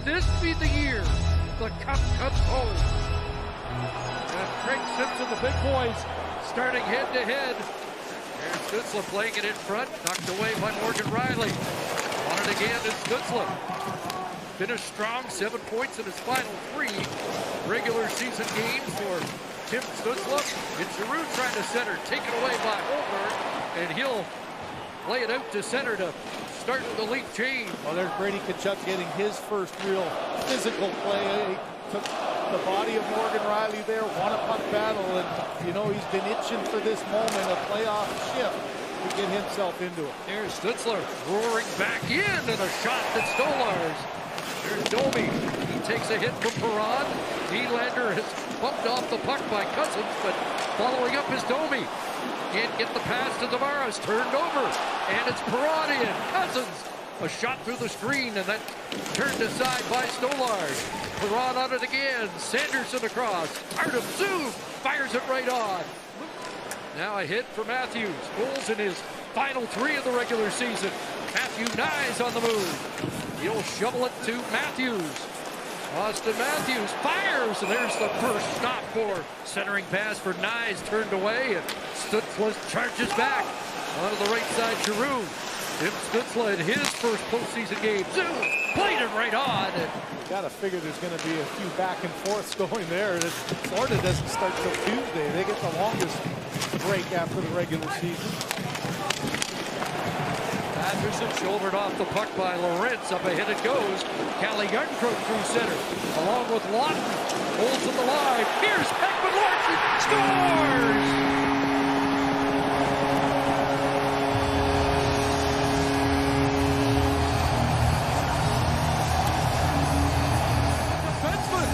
this be the year the cup comes home? And Craig Simpson, the big boys, starting head-to-head. Here's Stützle playing it in front, knocked away by Morgan Riley. On it again is Stützle. Finished strong, 7 points in his final 3 regular season games for Tim Stützle. It's Giroux trying to center, taken away by Holmberg, and he'll lay it out to center to start the Leaf change. Well, there's Brady Tkachuk getting his first real physical play. He took the body of Morgan Riley there, won a puck battle, and you know he's been itching for this moment, a playoff shift, to get himself into it. There's Stützle roaring back in, and a shot that Stolarz. There's Domi. He takes a hit from Perron. Nylander has bumped off the puck by Cousins, but following up is Domi. Can't get the pass to Tavares, turned over, and it's Perron in. Cousins, a shot through the screen, and that turned aside by Stolarz. Perron on it again, Sanderson across. Artem Zub fires it right on. Now a hit for Matthews. Goals in his final 3 of the regular season. Matthew Knies on the move. He'll shovel it to Matthews. Austin Matthews fires, and there's the first stop for centering pass for Knies, turned away, and Stützle charges back onto the right side. Giroux. Tim Stützle in his first postseason game. Zoom played it right on. And you got to figure there's going to be a few back and forths going there. Florida doesn't start till Tuesday. They get the longest break after the regular season. Anderson shouldered off the puck by Lorentz. Up ahead it goes. Calle Jarnkrok through center, along with Lawton. Holds in the line. Here's Ekman Larsson. Scores!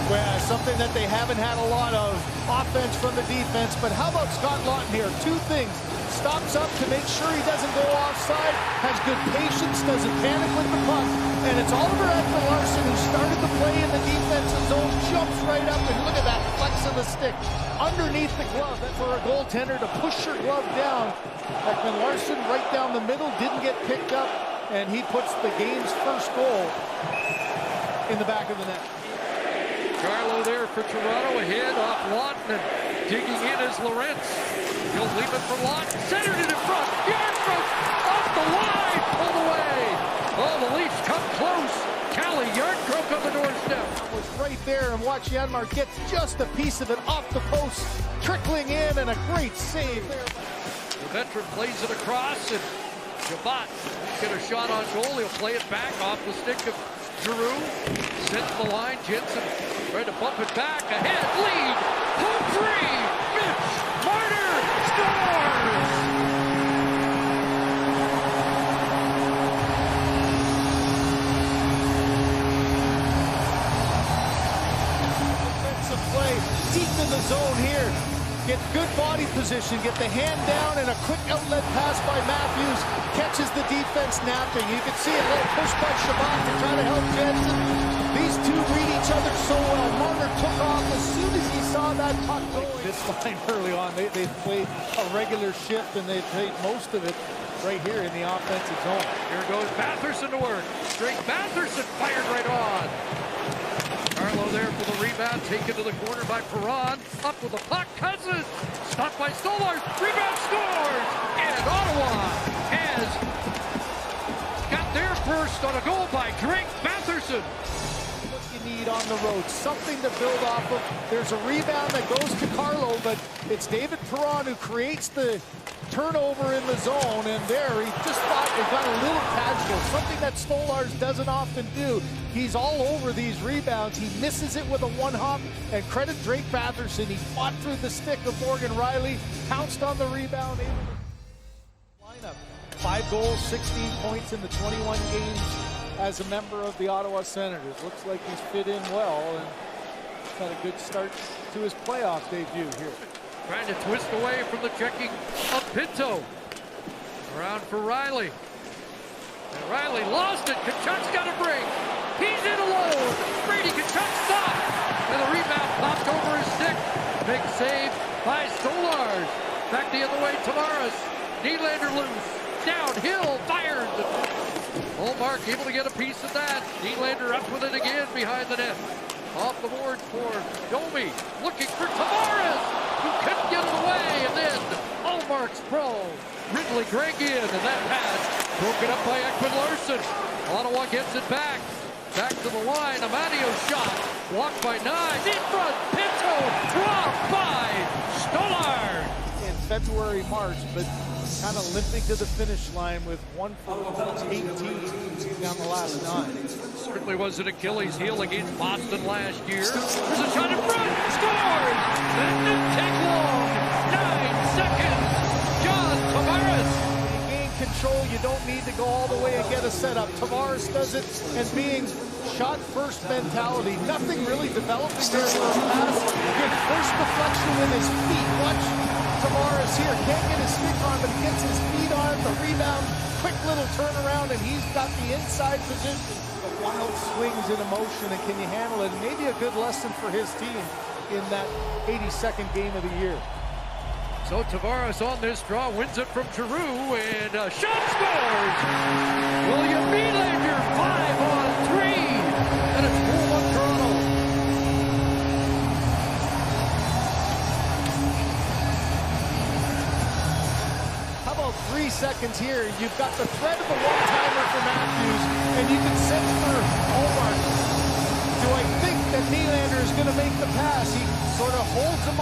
Well, something that they haven't had a lot of, offense from the defense. But how about Scott Lawton here? 2 things. Stops up to make sure he doesn't go offside, has good patience, doesn't panic with the puck. And it's Oliver Ekman Larsson who started the play in the defensive zone, jumps right up, and look at that flex of the stick underneath the glove. That's for a goaltender to push your glove down. Ekman Larsson right down the middle, didn't get picked up, and he puts the game's first goal in the back of the net. Carlo there for Toronto, ahead off Lawton, and digging in is Lorentz. He'll leave it for Lawton, centered it in front. Jarnkrok off the line, pulled away. Oh, the Leafs come close. Calle Jarnkrok on the doorstep. Was right there, and watch Janmark get just a piece of it off the post, trickling in, and a great save there. The veteran plays it across, and Shabbat get a shot on goal. He'll play it back off the stick of Giroux. Sent to the line. Jensen tried to bump it back. Ahead, lead. Home free. Mitch Marner scores. Defensive play deep in the zone here. Get good body position, get the hand down, and a quick outlet pass by Matthews catches the defense napping. You can see a little push by Shabbat to try to help Jensen. These 2 read each other so well. Marner took off as soon as he saw that puck going. This line early on, they played a regular shift, and they played most of it right here in the offensive zone. Here goes Batherson to work. Straight Batherson fired right on. Carlo there for the rebound, taken to the corner by Perron. Up with the puck, Cousins. Stopped by Stolarz. Rebound, scores! And Ottawa has got their first on a goal by Drake Batherson. What you need on the road, something to build off of. There's a rebound that goes to Carlo, but it's David Perron who creates the turnover in the zone, and there he just thought it got a little casual, something that Stolarz doesn't often do. He's all over these rebounds. He misses it with a one-hop, and credit Drake Batherson. He fought through the stick of Morgan Riley, pounced on the rebound. Lineup, 5 goals, 16 points in the 21 games as a member of the Ottawa Senators. Looks like he's fit in well, and had a good start to his playoff debut here. Trying to twist away from the checking of Pinto. Around for Riley. And Riley lost it. Tkachuk's got a break. He's in alone. Brady Tkachuk stopped. And the rebound popped over his stick. Big save by Stolarz. Back the other way, Tavares. Nylander loose. Downhill, fired. Ullmark able to get a piece of that. Nylander up with it again behind the net. Off the board for Domi, looking for Tavares, who couldn't get it away, and then Ullmark's pro. Ridley Gregg in, and that pass broken up by Ekman-Larsson. Ottawa gets it back. Back to the line, Amadio shot, blocked by Knies, in front, Pinto, dropped by Stolar. In February, March, but kind of limping to the finish line with 1 for 18 down the last 9. Certainly was an Achilles heel against Boston last year. There's a shot in front, scores! That didn't take long, 9 seconds, John Tavares. When you gain control, you don't need to go all the way and get a setup. Tavares does it, and being shot first mentality, nothing really developing there for a pass. Good first deflection with his feet. Watch Tavares here, can't get his stick on, but he gets his feet on it, the rebound, quick little turnaround, and he's got the inside position. The wild swings into motion, and can you handle it? Maybe a good lesson for his team in that 82nd game of the year. So Tavares on this draw, wins it from Giroux, and shot scores! William Nylander, 5-on-3, and it's 4-1 Toronto. How about 3 seconds here? You've got the threat of the one-timer for Matthews, and you can send for Ullmark. Do I think that Nylander is going to make the pass? He sort of holds him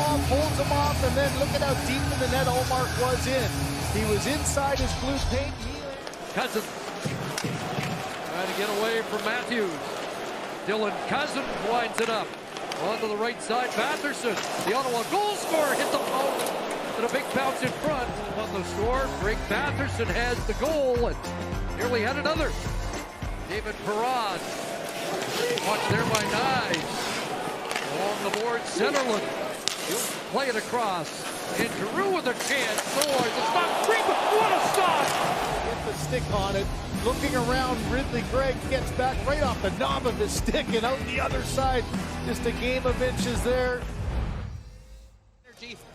off, and then look at how deep in the net Ullmark was in. He was inside his blue paint. Cousins trying to get away from Matthews. Dylan Cousins winds it up. Onto the right side, Batherson. The Ottawa goal scorer hit the post. And a big bounce in front on the score. Greg Batherson has the goal and nearly had another. David Perron. Watch there by Knies. Along the board, Centerland. He'll play it across. And Giroux with a chance. Solar, the stop. What a stop! Get the stick on it. Looking around, Ridley Gregg gets back right off the knob of his stick and out the other side. Just a game of inches there.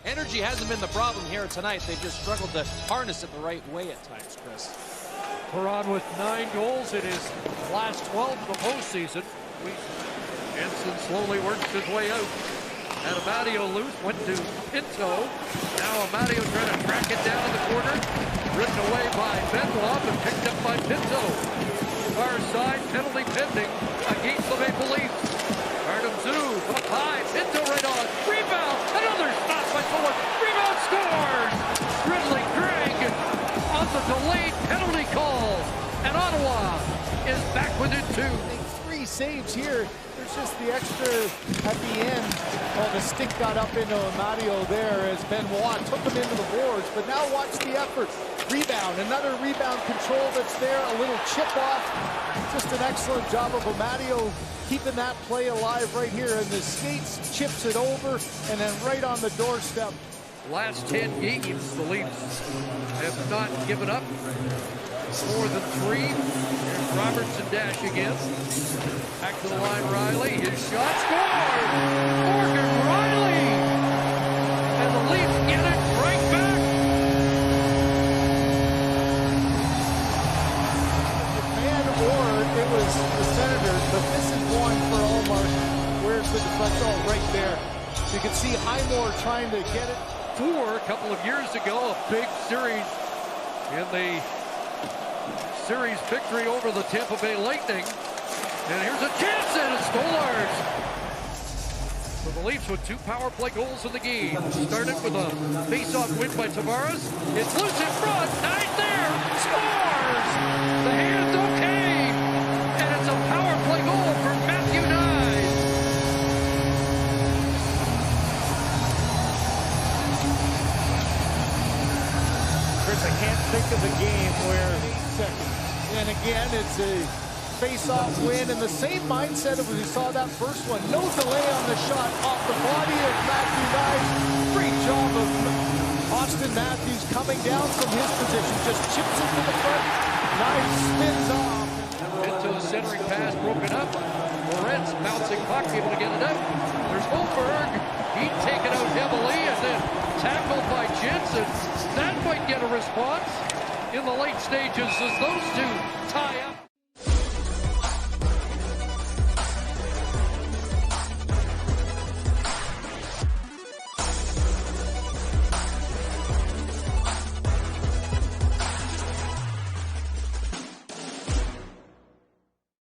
Energy hasn't been the problem here tonight. They've just struggled to harness it the right way at times, Chris. Perron with 9 goals in his last 12 of the postseason. Jensen slowly works his way out. And Amadio loose, went to Pinto. Now Amadio trying to track it down in the corner. Ridden away by Benoit and picked up by Pinto. Far side, penalty pending against the Maple Leafs. Artem Zub up high, Pinto right on. Rebound, another stop by Solar. Rebound scores! Ridley Gregg on the delayed penalty call. And Ottawa is back within 2. 3 saves here. There's just the extra at the end. Oh, the stick got up into Amadio there as Benoit took him into the boards. But now watch the effort. Rebound, another rebound control that's there. A little chip off. Just an excellent job of Amadio keeping that play alive right here. And the skates chips it over and then right on the doorstep. Last 10 games, the Leafs have not given up more than 3. Here's Robertson dash again. Back to the line, Riley. His shot scores! Morgan Riley! And the Leafs get it right back. Man, or it was the Senators, but this is one for Ullmark. Where's the deflection? Oh, right there. You can see Highmore trying to get it. A couple of years ago, a big series in the series victory over the Tampa Bay Lightning. And here's a chance, and it's Stolarz. So the Leafs with 2 power play goals in the game. Started with a face-off win by Tavares. It's loose in front, Knies there, scores! The hand's okay, and it's a power play goal for Matthew Knies. Chris, I can't think of a game where 8 seconds. And again, it's a face-off win in the same mindset as we saw that first one. No delay on the shot off the body of Matthew Knies. Great job of Austin Matthews coming down from his position. Just chips it to the front. Knies spins off. Into the centering pass, broken up. Lorentz bouncing puck, able to get it out. There's Holberg. He'd take it out heavily and then tackled by Jensen. That might get a response in the late stages as those two tie